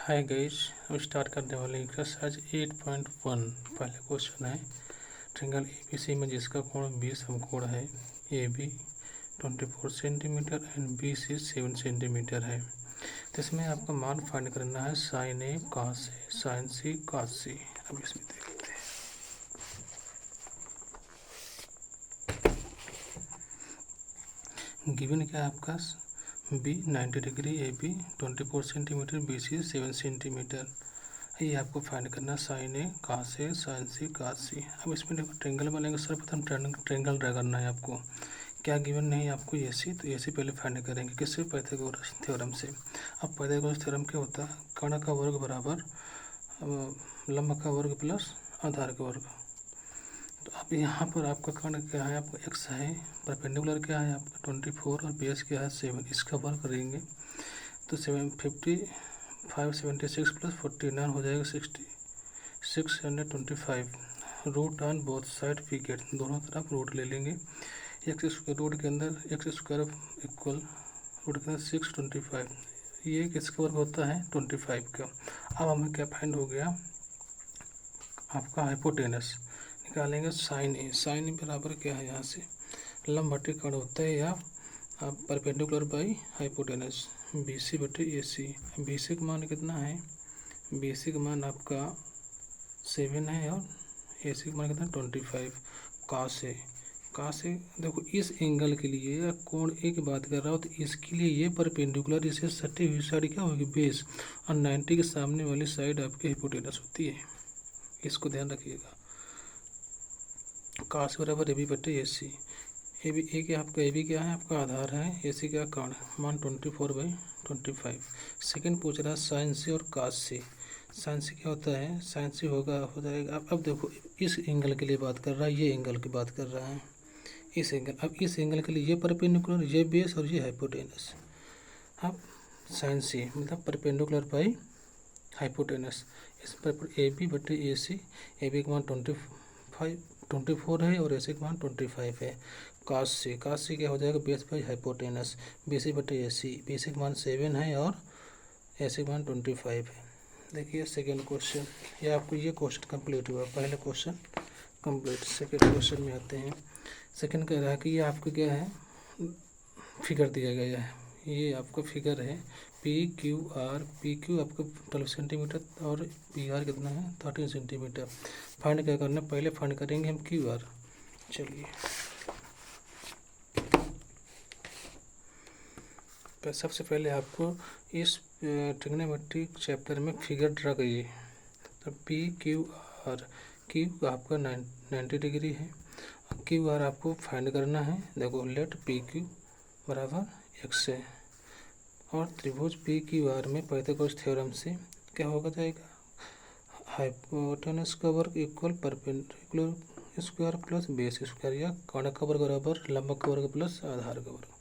Hi guys, हम start करने वाले एक्सरसाइज 8.1। पहले क्वेश्चन है ट्रायंगल एबीसी में जिसका कोण 20 समकोण है। A B 24 centimetre and B C 7 centimetre है। तो इसमें आपका मान फाइंड करना है sine A cos A sine C cos C. अब इसमें देखते हैं गिवन क्या है आपका B 90 degree, A B 24 centimetre, B C 7 centimetre. ये आपको फाइंड करना sine A cos A sine C cos C. अब इसमें देखो ट्रायंगल बनेगा, सर्वप्रथम ट्रायंगल ड्रा करना है आपको। क्या गिवन नहीं आपको ए सी, तो ए सी पहले फाइंड करेंगे किससे, पाइथागोरस थ्योरम से। अब पाइथागोरस थ्योरम क्या होता है, कर्ण का वर्ग बराबर लंब का वर्ग प्लस आधार का वर्ग। तो अब यहाँ पर आपका कर्ण क्या है, आपका एक्स है, परपेंडिकुलर क्या है आपका 24 और बेस क्या है 7। इसका वर्ग करेंगे तो 576 प्लस 49 हो जाएगा 625। Root on both side we get, दोनों तरफ रूट ले लेंगे। एक्स स्क्वायर रूट के अंदर एक्स स्क्वायर इक्वल रूट के अंदर 625, ये किसका वर्ग होता है 25 का। अब हमें क्या फाइंड हो गया आपका हाइपोटेनस। निकालेंगे साइन ए, साइन ए बराबर क्या है यहाँ से लंब बटे कर्ण होता है या perpendicular by hypotenuse B C बटे ए सी। बी सी का मान कितना है, बी सी का मान आपका 7 है और ए सी का मान कितना 25। कास ए, कास ए देखो इस एंगल के लिए कोण ए की बात कर रहा हो तो इसके लिए ये परपेंडिकुलर इसे सटी हुई साइड क्या होगी बेस, और 90 के सामने वाली साइड आपकी हाइपोटेनस होती है, इसको ध्यान रखिएगा। कास बराबर ए बी बटे ए सी। ए बी ए क्या आपका, ए बी क्या है आपका आधार है, ए सी क्या कर्ण, मान 24/25। सेकंड पूछ रहा है साइन सी और कास सी। साइन सी क्या होता है, साइन सी हो जाएगा। अब देखो इस एंगल के लिए बात कर रहा है, ये एंगल की बात कर रहा है, इस एंगल। अब इस एंगल के लिए ये परपेंडिकुलर, ये बेस और ये हाइपोटेनस। अब साइन सी मतलब परपेंडिकुलर बाई हाइपोटेनस। इस पर ए बी बटे ए सी, ए बी का मान 24 है और ए सी का मान 25 है। कास सी, कास सी क्या हो जाएगा base by hypotenuse, B C बटे ए सी, बी सी का मान 7 है और ए सी का मान 25 है। देखिए सेकेंड क्वेश्चन, ये आपको ये क्वेश्चन कंप्लीट हुआ, पहले क्वेश्चन कंप्लीट। सेकेंड क्वेश्चन में आते हैं। सेकेंड कह रहा है कि ये आपका क्या है, फिगर दिया गया है, ये आपका फिगर है P Q are. P Q आपका 12 सेंटीमीटर और पी आर कितना है 13 सेंटीमीटर। फाइंड क्या करना, पहले फाइंड करेंगे हम क्यू आर। चलिए सबसे पहले आपको इस ट्रिग्नोमेट्रिक चैप्टर में फिगर ड्रा करिए। तो पी क्यू आर, क्यू आपका 90 डिग्री है, क्यू आर आपको फाइंड करना है। देखो लेट पी क्यू बराबर एक्स है, और त्रिभुज पी क्यू आर में पाइथागोरस थ्योरम से क्या होगा जाएगा, हाइपोटेनस का वर्ग equal perpendicular square plus base square, या कर्ण का वर्ग बराबर लंब का वर्ग प्लस आधार का वर्ग।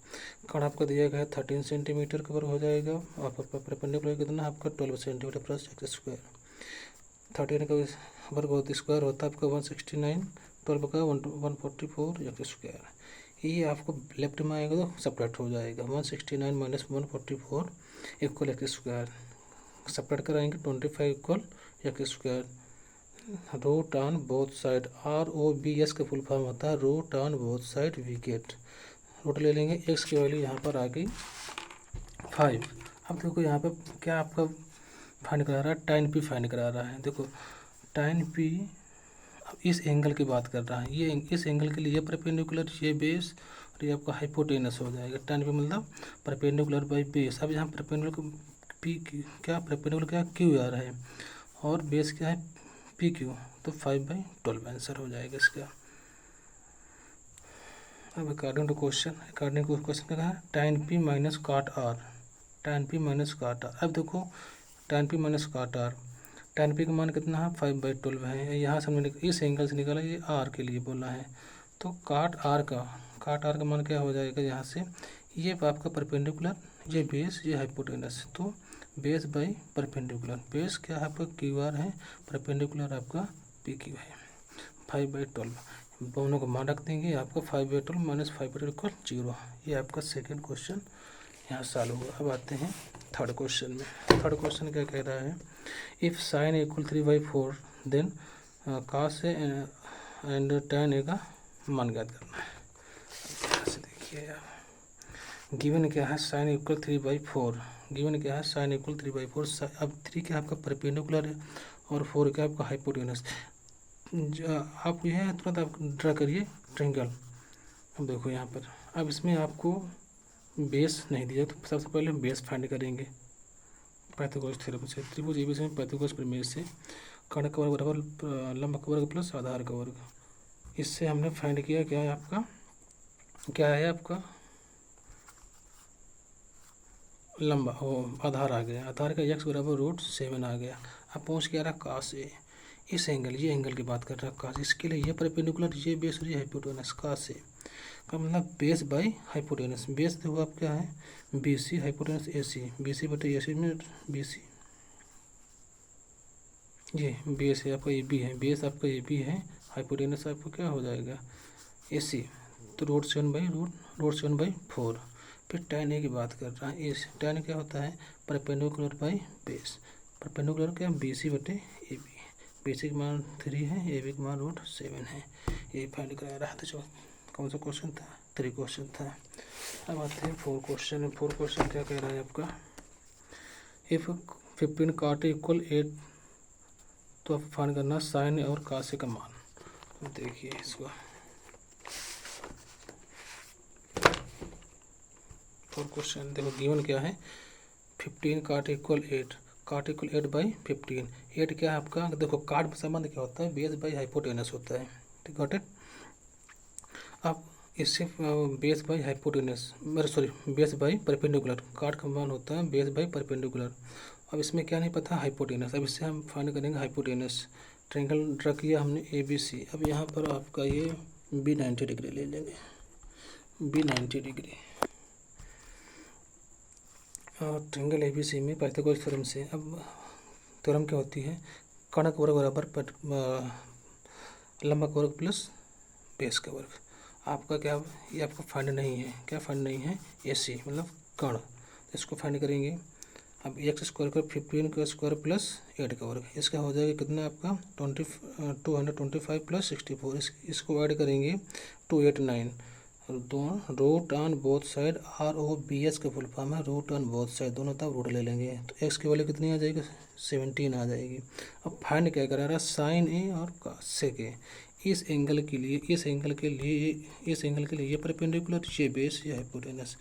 कर्ण आपका दिया गया है 13 सेंटीमीटर का वर्ग हो जाएगा, और परपेंडिकुलर कितना आपका 12 सेंटीमीटर प्लस एक्स स्क्वायर। 13 का वर्ग स्क्वायर होता है आपका 169, 12 का 144 एक्स स्क्वायर। ये आपको लेफ्ट में आएगा तो सपरेट हो जाएगा, 169 minus 144 equal X square. Separate कराएंगे 25 equal X square. Root on both side, ROBS का फुल फॉर्म होता है root on both side we get. Root ले लेंगे, एक्स की वैल्यू यहाँ पर आ गई 5। अब देखो यहाँ पे क्या आपका फाइंड करा रहा है, tan P फाइंड करा रहा है। देखो tan P अब इस एंगल की बात कर रहा है, ये इस एंगल के लिए ये परपेंडिकुलर, ये बेस और ये आपका हाइपोटेनस हो जाएगा। tan P मतलब परपेंडिकुलर बाई बेस। अब यहाँ परपेंडिकुलर पी क्या परपेंडिकुलर क्या क्यू आर है और बेस क्या है पी क्यू, तो 5/12 आंसर हो जाएगा इसका। अब अकॉर्डिंग टू क्वेश्चन क्या है, tan P माइनस काट आर, tan P माइनस काट आर। अब देखो tan P माइनस काट आर, tan P का मान कितना है 5/12 है। यहाँ से हमने इस एंगल से निकाला, ये आर के लिए बोला है, तो काट आर का मान क्या हो जाएगा यहाँ से, ये आपका परपेंडिकुलर, ये बेस, ये हाइपोटेनस, तो बेस बाई परपेंडिकुलर। बेस क्या है आपका क्यू आर है, परपेंडिकुलर आपका पी क्यू है। 5/12 दोनों को मान रख देंगे, आपका 5/12 माइनस 5/12 इक्वल 0। ये आपका सेकेंड क्वेश्चन यहाँ सॉल्व हुआ। अब आते हैं थर्ड क्वेश्चन में। थर्ड क्वेश्चन क्या कह रहा है, if sine equal 3/4 then cos A and tan A का मान ज्ञात करना है। यहाँ से देखिए यार, गिवन क्या है, साइन इक्वल 3/4, गिवन क्या है, साइन इक्वल 3/4। अब 3 क्या आपका परपेंडिकुलर है और 4 क्या आपका हाइपोटेनस। आप यह तुरंत आप ड्रा करिए ट्रायंगल। अब देखो यहाँ पर, अब इसमें आपको बेस नहीं दिया तो सबसे पहले हम बेस फाइंड करेंगे पाइथागोरस थ्योरम से। त्रिभुज एबीसी में पाइथागोरस प्रमेय से कर्ण का वर्ग बराबर लंब का वर्ग प्लस आधार का वर्ग। इससे हमने फाइंड किया क्या है आपका, क्या है आपका लंबा, वो आधार आ गया, आधार का x बराबर √7 आ गया। अब पहुँच क्या रहा cos ए, इस एंगल, ये एंगल की बात कर रहा है cos, इसके लिए ये परपेंडिकुलर, ये बेस और ये हाइपोटेनस, cos ए का मतलब बेस बाई हाइपोटेनस। बेस देखो आप क्या है, BC, हाइपोटेनस AC, BC बटे AC में BC, ये बेस है आपका AB है, बेस आपका AB है, हाइपोटेनस आपको क्या हो जाएगा AC, तो √7/4। फिर tan ए की बात कर रहा है, इस tan क्या होता है परपेंडिकुलर बाई बेस, परपेंडिकुलर क्या BC बटे AB, BC का मान 3 है, AB का मान √7 है। ये फाइंड करा रहा था। जो कौन सा क्वेश्चन था, 3 क्वेश्चन था। अब आते हैं 4 क्वेश्चन में। 4 क्वेश्चन क्या कह रहा है आपका, इफ़ 15 cot इक्वल 8, तो आप फाइंड करना साइन और cos का मान। तो देखिए इसको 4 क्वेश्चन देखो, गिवन क्या है 15 cot इक्वल 8, cot इक्वल 8/15। 8 क्या है आपका, देखो काट संबंध क्या होता है, बेस बाई हाइपोटेनस होता है, ठीक है। अब इससे base by hypotenuse, base by perpendicular, काट का मान होता है बेस बाई परपेंडिकुलर। अब इसमें क्या नहीं पता हाइपोटेनस, अब इससे हम फाइंड करेंगे हाइपोटेनस। ट्रायंगल ड्रा किया हमने ABC। अब यहाँ पर आपका ये B 90 डिग्री ले लेंगे, B 90 डिग्री। और ट्रायंगल ABC में पाइथागोरस थ्योरम से, अब थ्योरम क्या होती है, कर्ण का वर्ग बराबर लंबा का वर्ग प्लस बेस का वर्ग। आपका क्या, ये आपको फाइंड नहीं है, क्या फाइंड नहीं है, AC मतलब कर्ण, इसको फाइंड करेंगे। अब x² का 15 का स्क्वायर प्लस 8 का वर्ग, इसका हो जाएगा कितना आपका 225 प्लस 64, इसको ऐड करेंगे 289, और दोनों root on both side, ROBS का फुल फॉर्म है रूट ऑन बोथ साइड, दोनों तरफ रूट ले लेंगे तो x की वैल्यू कितनी आ जाएगी 17 आ जाएगी। अब फाइंड क्या करा रहा है, साइन ए और cos ए। इस एंगल के लिए, इस एंगल के लिए, इस एंगल के लिए ये परपेंडिकुलर, ये बेस, ये हाइपोटेनस।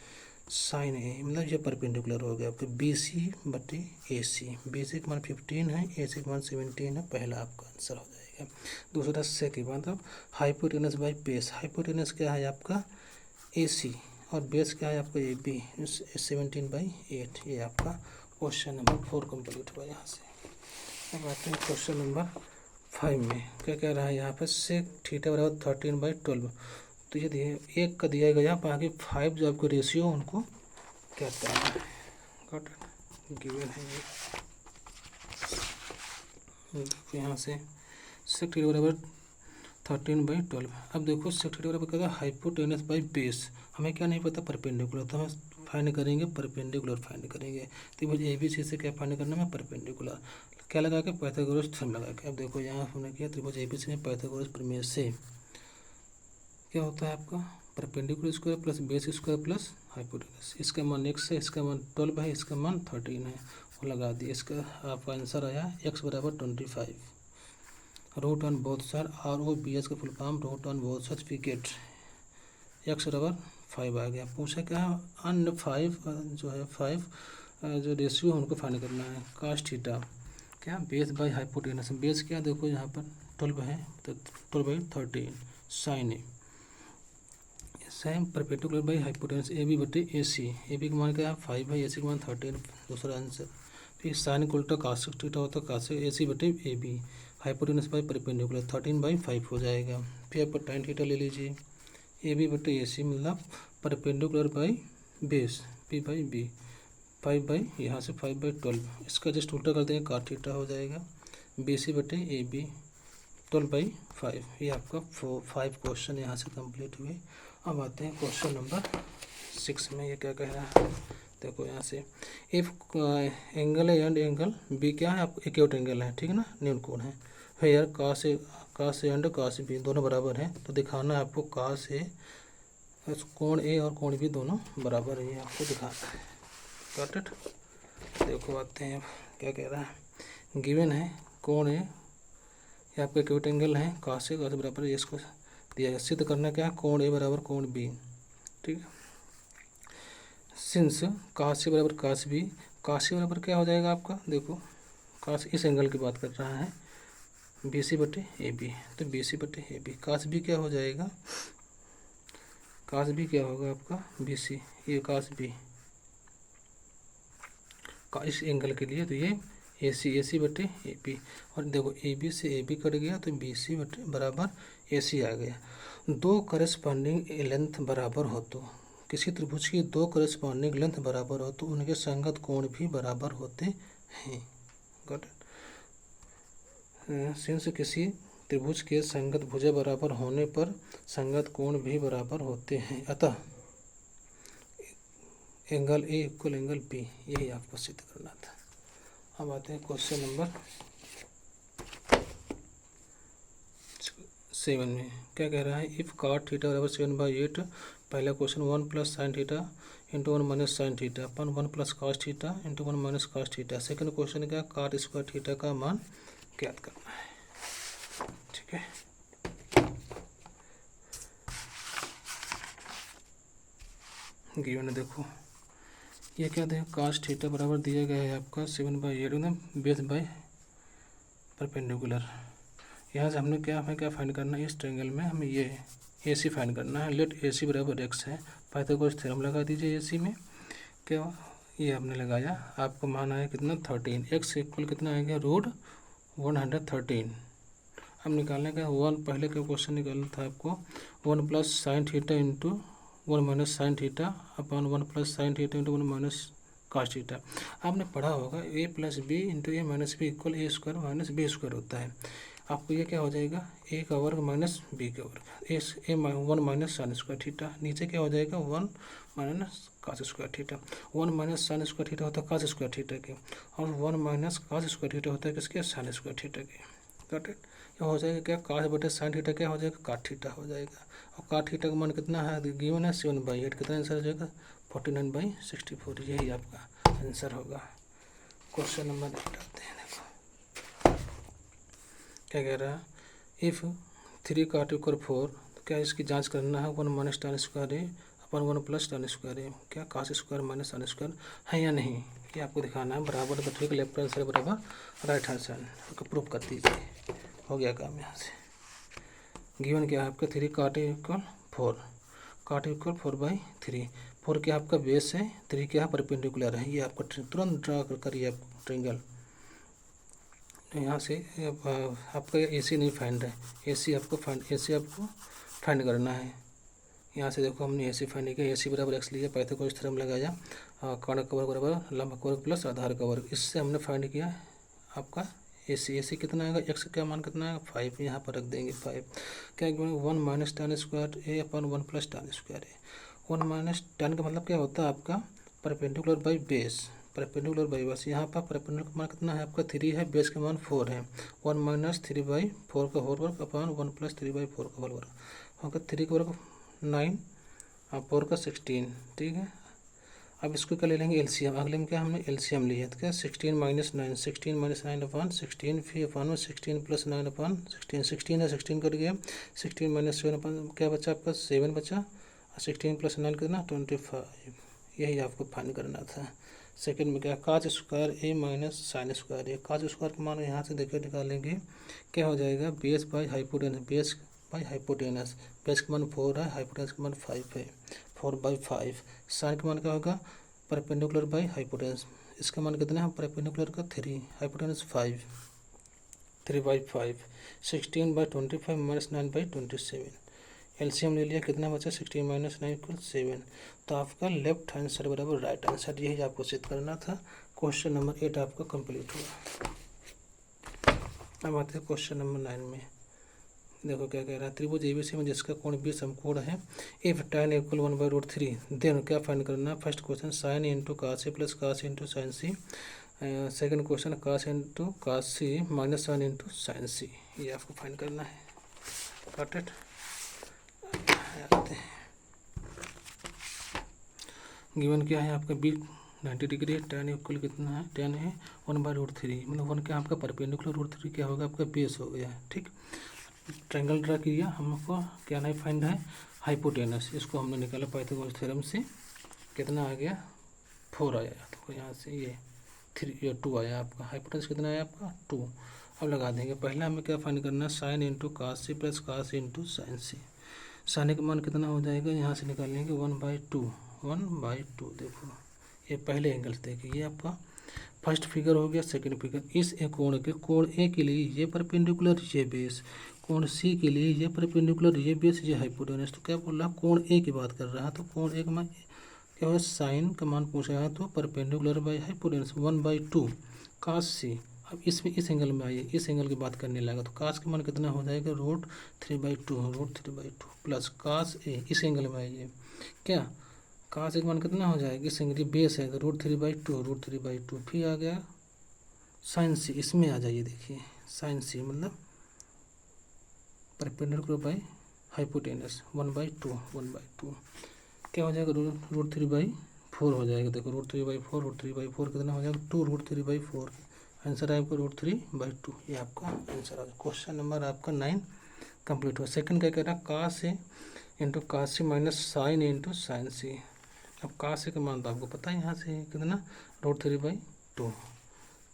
साइन ए मतलब ये परपेंडिकुलर हो गया आपका BC बटे AC। BC का मान 15 है, AC का मान 17 है, पहला आपका आंसर हो जाएगा। दूसरा से के बाद अब हाइपोटेनस बाई बेस, हाइपोटेनस क्या है आपका AC और बेस क्या है आपका AB, 17/8। ये आपका क्वेश्चन नंबर 4 कंप्लीट हुआ यहाँ से। अब आते हैं क्वेश्चन नंबर 5 में। क्या कह रहा है यहाँ पर, सेक थीटा बराबर 13/12। तो ये दिए 1 का दिया गया, बाकी 5 जो आपको रेशियो उनको क्या करना है, गॉट गिवन है ये। देखो यहाँ से सेक थीटा बराबर 13/12। अब देखो सेक थीटा बराबर क्या, हाइपोटेनस बाई बेस, हमें क्या नहीं पता परपेंडिकुलर, तो हम फाइंड करेंगे परपेंडिकुलर फाइंड करेंगे। तो मुझे ABC से क्या फाइंड करना है, परपेंडिकुलर, क्या लगा के पाइथागोरस थ्योरम लगा के। अब देखो यहाँ हमने किया त्रिभुज ABC में पाइथागोरस प्रमेय से क्या होता है आपका perpendicular square plus base square plus hypotenuse. इसका मान x है, इसका मान 12 है, इसका मान 13 है, वो लगा दिए। इसका आपका आंसर आया x बराबर 25, root on both side, ROBS का full form root on both side, we get x बराबर 5 आ गया। पूछा क्या, अन्य 5 जो है 5 जो रेशियो उनको फाइंड करना है। cos थीटा क्या, बेस बाई हाइपोटेनस, बेस क्या देखो यहाँ पर 12 है, तो 12/13। Sine A, sine perpendicular by hypotenuse AB बटे AC, AB का मान क्या है 5 है, AC का मान 13, दूसरा आंसर। फिर साइन को उल्टा cos थीटा होता है, cos AC बटे AB, हाइपोटेनस बाई परपेंडिकुलर 13/5 हो जाएगा। फिर आप tan थीटा ले लीजिए, AB बटे AC मतलब perpendicular by base P/B, 5 by यहाँ से 5/12, इसका जस्ट उल्टा कर देंगे cos थीटा हो जाएगा, BC बटे AB 12/5। ये आपका 5 क्वेश्चन यहाँ से कंप्लीट हुए। अब आते हैं क्वेश्चन नंबर 6 में। ये क्या कह रहा है, देखो यहाँ से if angle A and angle B क्या है, आपको एक्यूट एंगल है, ठीक है ना, न्यून कोण है। Here cos A and cos B दोनों बराबर हैं, तो दिखाना है आपको कास ए, कोण ए और कोण बी दोनों बराबर है, ये आपको दिखाना है। Got it. देखो आते हैं क्या कह रहा है, गिवन है कोण ए, ये आपका एक्यूट एंगल है, कास ए बराबर है, इसको दिया गया। सिद्ध करना क्या है, कोण ए बराबर कोण बी, ठीक है। सिंस काश ए बराबर काश बी, काश ए बराबर क्या हो जाएगा आपका, देखो काश इस एंगल की बात कर रहा है, बी सी बटे ए बी, तो बी सी बटे ए बी। काश बी क्या हो जाएगा, काश बी क्या होगा आपका बी सी, ये काश बी का इस एंगल के लिए, तो ये ए सी बटे ए बी। और देखो ए बी से ए बी कट गया, तो बी सी बटे बराबर ए सी आ गया। दो करस्पॉन्डिंग लेंथ बराबर हो तो, किसी त्रिभुज की दो करस्पॉन्डिंग लेंथ बराबर हो तो उनके संगत कोण भी बराबर होते हैं। Got it. सिंस किसी त्रिभुज के संगत भुजा बराबर होने पर संगत कोण भी बराबर होते हैं, अतः angle A equal angle B, यही आपको सिद्ध करना था। अब आते हैं क्वेश्चन नंबर 7 में। क्या कह रहा है, इफ़ cot थीटा बराबर 7/8, पहला question 1 plus sine theta into 1 minus sine theta upon 1 plus cos theta into 1 minus cos theta. Second question क्या, cot स्क्वायर थीटा का मान ज्ञात करना है, ठीक है। गिवन है, देखो ये क्या देखो, काश थीटा बराबर दिया गया है आपका 7/8 एकदम बेस बाय परपेंडिकुलर। यहाँ से हमने क्या, हमें क्या फाइंड करना है, इस ट्रायंगल में हमें ये ए सी फाइंड करना है। लेट ए सी बराबर एक्स है, पाइथागोरस थ्योरम लगा दीजिए ए सी में। क्या ये आपने लगाया, आपको मान आया कितना 13, एक्स इक्वल कितना आएगा √113। अब निकालने का पहले का क्वेश्चन निकालना था आपको 1 plus sine theta into 1 minus sine theta upon 1 plus sine theta into 1 minus cos theta. आपने पढ़ा होगा A plus B into A minus B equal A square minus B square होता है। आपको ये क्या हो जाएगा, ए का वर्ग माइनस बी का वर्ग, ए 1 माइनस साइन स्क्वायर थीटा, नीचे क्या हो जाएगा 1 minus cos square theta. 1 minus sine square theta होता है कॉस स्क्वायर थीटा के, और 1 माइनस कॉस स्क्वायर थीटा होता है किसके, साइन स्क्वायर थीटा के। Got it. यह हो जाएगा क्या, कॉस बटे साइन थीटा क्या हो जाएगा, कॉट थीटा हो जाएगा। और कॉट थीटा का मान कितना है, गिवन है 7/8, कितना आंसर हो जाएगा 49/64, यही आपका आंसर होगा। क्वेश्चन नंबर 8 आते हैं, देखो क्या कह रहा है, इफ़ 3 cot = 4, तो क्या इसकी जांच करना है, 1 माइनस tan स्क्वायर ए अपन 1 प्लस tan स्क्वायर ए, क्या cos square minus tan square है या नहीं, ये आपको दिखाना है। बराबर तो ठीक, लेफ्ट हैंड साइड बराबर राइट हैंड साइड को प्रूफ कर दीजिए, हो गया काम यहाँ से। गिवन क्या है आपका 3 cot = 4, cot = 4/3, 4 क्या आपका बेस है, 3 क्या परपेंडिकुलर है, ये आपको तुरंत ड्रा करिए आप ट्रायंगल। यहाँ से आपका ए सी नहीं फाइंड है, ए सी आपको फाइंड करना है। यहाँ से देखो हमने ए सी फाइंड किया, ए सी बराबर एक्स लिया, पाइथागोरस थ्योरम लगाया, कर्ण का वर्ग बराबर लंब का वर्ग प्लस आधार का वर्ग, इससे हमने फाइंड किया आपका ए सी कितना आएगा, एक्स का मान कितना आएगा 5, यहाँ पर रख देंगे 5। क्या 1 माइनस tan स्क्वायर ए अपन 1 प्लस tan स्क्वायर ए, 1 माइनस tan का मतलब क्या होता है आपका perpendicular by base, perpendicular by base. यहाँ पर परपेंडिकुलर का मान कितना है आपका 3 है, बेस का मान 4 है, 1 माइनस 3/4 का होल वर्ग अपन 1 प्लस 3/4 का होल वर्ग होगा, 3 का वर्ग 9 और 4 का 16, ठीक है। अब इसको क्या ले लेंगे एलसीएम, अगले में क्या हमने एलसीएम लिया, तो क्या 16 माइनस 9, 16 माइनस 9 अपन 16, फिर अपन 16 प्लस 9 अपन 16, 16 है 16 कट गया, 16 माइनस 7 अपन क्या बचा आपका 7 बचा, और 16 प्लस 9 कितना 25, यही आपको फाइंड करना था। सेकंड में क्या cos स्क्वायर ए माइनस साइन स्क्वायर ए, cos स्क्वायर का मान यहाँ से देखिए निकालेंगे, क्या हो जाएगा base by hypotenuse, base by hypotenuse, base का मान 4 है, हाइपोटेनस का मान 5 है, 4/5। साइन का मान क्या होगा परपेंडिकुलर बाई हाइपोटेनस, इसका मान कितना है परपेंडिकुलर का 3, हाइपोटेनस 5, 3/5, 16/25 माइनस 9/27, एलसीएम ले लिया, कितना बचा 16 माइनस 9 = 7। तो आपका लेफ्ट हैंड साइड बराबर राइट हैंड साइड, यही आपको सिद्ध करना था। क्वेश्चन नंबर 8 आपका कंप्लीट हुआ। अब आते हैं क्वेश्चन नंबर 9 में। देखो क्या कह रहा है, त्रिभुज एबीसी में जिसका कोण बी समकोण है, इफ tan इक्वल 1/√3 देन क्या फाइंड करना। First question sine into cos A plus cos into sine C, second question cos into cos C minus sine into sine C, ये आपको फाइंड करना है। Got it. गिवन क्या है आपका B 90 degree है, tan इक्वल कितना है, tan है 1/√3, मतलब 1 क्या आपका परपेंडिकुलर, √3 क्या होगा आपका बेस हो गया। ठीक, ट्रायंगल ड्रा किया, हमको क्या नहीं फाइंड है, हाइपोटेनस, इसको हमने निकाला पाइथागोरस थ्योरम से, कितना आ गया 4 आया, तो यहाँ से ये 2 आया आपका, हाइपोटेनस कितना आया आपका 2। अब लगा देंगे, पहला हमें क्या फाइंड करना है, sine into cos C plus cos into sine C, sine का मान कितना हो जाएगा, यहाँ से निकाल लेंगे 1/2, देखो ये पहले एंगल से देखिए, ये आपका फर्स्ट फिगर हो गया। सेकंड फिगर, इस कोण के, कोण ए के लिए ये परपेंडिकुलर ये बेस, कोण सी के लिए ये परपेंडिकुलर ये बेस ये हाइपोटेनस, तो क्या बोल रहा है, कोण ए की बात कर रहा है, तो कोण ए का मान क्या है, साइन का मान पूछा है, तो परपेंडिकुलर बाई हाइपोटेनस 1/2 कास सी। अब इसमें इस एंगल में आइए, इस एंगल की बात करने लगा, तो कास का मान कितना हो जाएगा, √3/2 प्लस कास ए, इस एंगल में आइए, क्या कास एक मान कितना हो जाएगा, इस एंगल बेस है, तो √3/2 फिर आ गया साइन सी, इसमें आ जाइए, देखिए साइन सी मतलब परपेंडिकुलर बाई हाइपोटेनस 1/2 क्या हो जाएगा, √3/4 हो जाएगा। देखो √3/4 कितना हो जाएगा, 2√3/4, आंसर है आपका √3/2, ये आपका आंसर है। क्वेश्चन नंबर आपका 9 कंप्लीट हुआ। सेकंड क्या कह रहा है, कास ए into cos C minus sine into sine सी। अब कास ए का मान तो आपको पता है, यहाँ से कितना √3/2,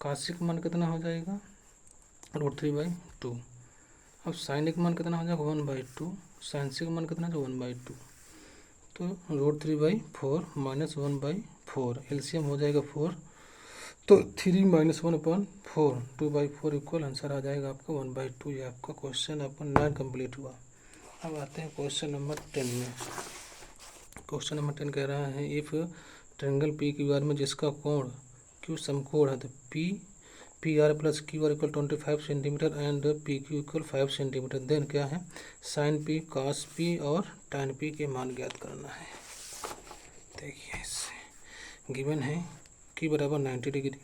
कास सी का मान कितना हो जाएगा √3/2। अब साइन ए का मान कितना हो जाएगा 1/2, साइन सी का मान कितना है 1/2, तो √3/4 माइनस 1/4, एलसीएम हो जाएगा 4, तो 3 - 1/4 2/4 इक्वल आंसर आ जाएगा आपका 1/2। ये आपका क्वेश्चन आपका 9 कंप्लीट हुआ। अब आते हैं क्वेश्चन नंबर 10 में। क्वेश्चन नंबर 10 कह रहा है, if triangle P Q R में जिसका कोण क्यू समकोण है, तो P R plus Q R equal 25 centimetre and P Q equal 5 centimetre, then क्या है, साइन पी कास पी और टैन पी के मान ज्ञात करना है। देखिए इससे गिवन है क्यू बराबर 90 degree,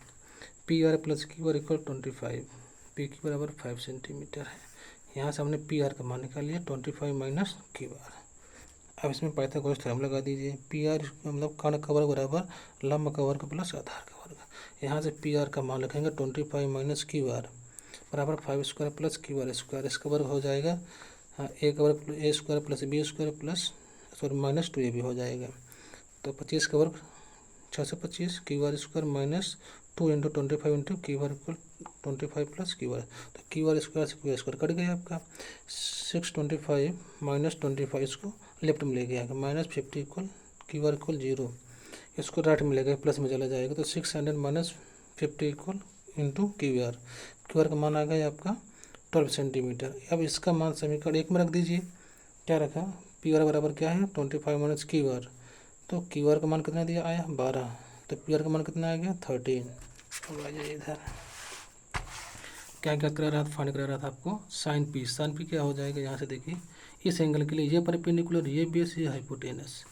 P R plus Q R equal 25, P Q बराबर 5 सेंटीमीटर है। यहाँ से हमने पी आर का मान निकाल लिया 25 माइनस क्यू आर। अब इसमें पाइथागोरस थ्योरम लगा दीजिए, पी आर मतलब कर्ण का वर्ग बराबर लंब का वर्ग प्लस आधार का वर्ग। यहाँ से पी आर का मान लिखेंगे 25 माइनस क्यू आर बराबर 5² प्लस क्यू आर स्क्वायर, इसका वर्ग हो जाएगा ए का वर्ग a² plus b² plus minus 2a भी हो जाएगा, तो 25 का वर्ग 625 Q R square minus 2 into 25 into Q R equal 25 plus Q are, तो क्यू आर स्क्वायर से क्यू आर स्क्वायर कट गया आपका, 625 माइनस 25 इसको लेफ्ट में ले गया minus 50 equal Q R equal 0, इसको राइट में ले गया प्लस में चला जाएगा, तो 600 minus 50 equal into Q R का मान आ गया आपका 12 सेंटीमीटर। अब इसका मान समीकरण 1 में रख दीजिए, क्या रखा, पी आर बराबर क्या है 25 माइनस क्यू आर, तो क्यू आर का मान कितना दिया आया 12, तो पी आर का मान कितना आ गया 13। अब आ जाइए इधर, क्या करा रहा था, फाइंड करा रहा था आपको साइन पी क्या हो जाएगा, यहाँ से देखिए इस एंगल के लिए ये परपेंडिकुलर ये बेस ये हाइपोटेनस,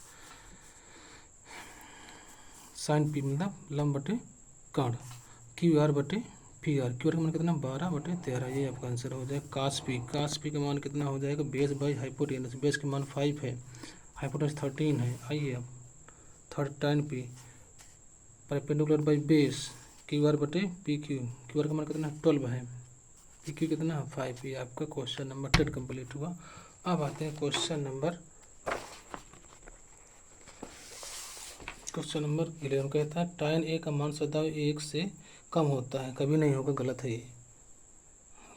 साइन पी मतलब लंब बटे कर्ण, क्यू आर बटे पी आर, क्यू आर का मान कितना 12/13, ये आपका आंसर हो जाएगा। कास पी का मान कितना हो जाएगा, बेस बाई हाइपोटेनस, बेस का मान 5 है, हाइपोटेनस 13 है। आइए अब third tan P perpendicular by base Q R बटे पी क्यू आर का मान कितना 12 है, पी क्यू कितना 5, ये आपका क्वेश्चन नंबर 10 कंप्लीट हुआ। अब आते हैं क्वेश्चन नंबर 11 कहता है, tan ए का मान सदैव 1 से कम होता है, कभी नहीं होगा, गलत है ये।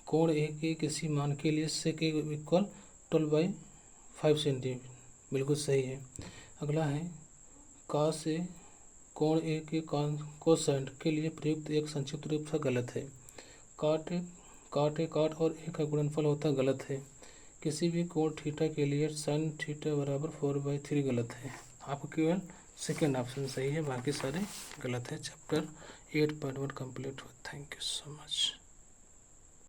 कोण ए के किसी मान के लिए sec ए इक्वल 12/5 सेंटीमीटर, बिल्कुल सही है। अगला है cos ए कोण ए के कोसेंट के लिए प्रयुक्त एक संक्षिप्त रूप था, गलत है। काट और ए का गुणनफल होता, गलत है। किसी भी कोण थीटा के लिए sin थीटा बराबर 4/3, गलत है। आपको केवल सेकेंड ऑप्शन सही है, बाकी सारे गलत है। चैप्टर 8.1 कंप्लीट हुआ। Thank you so much.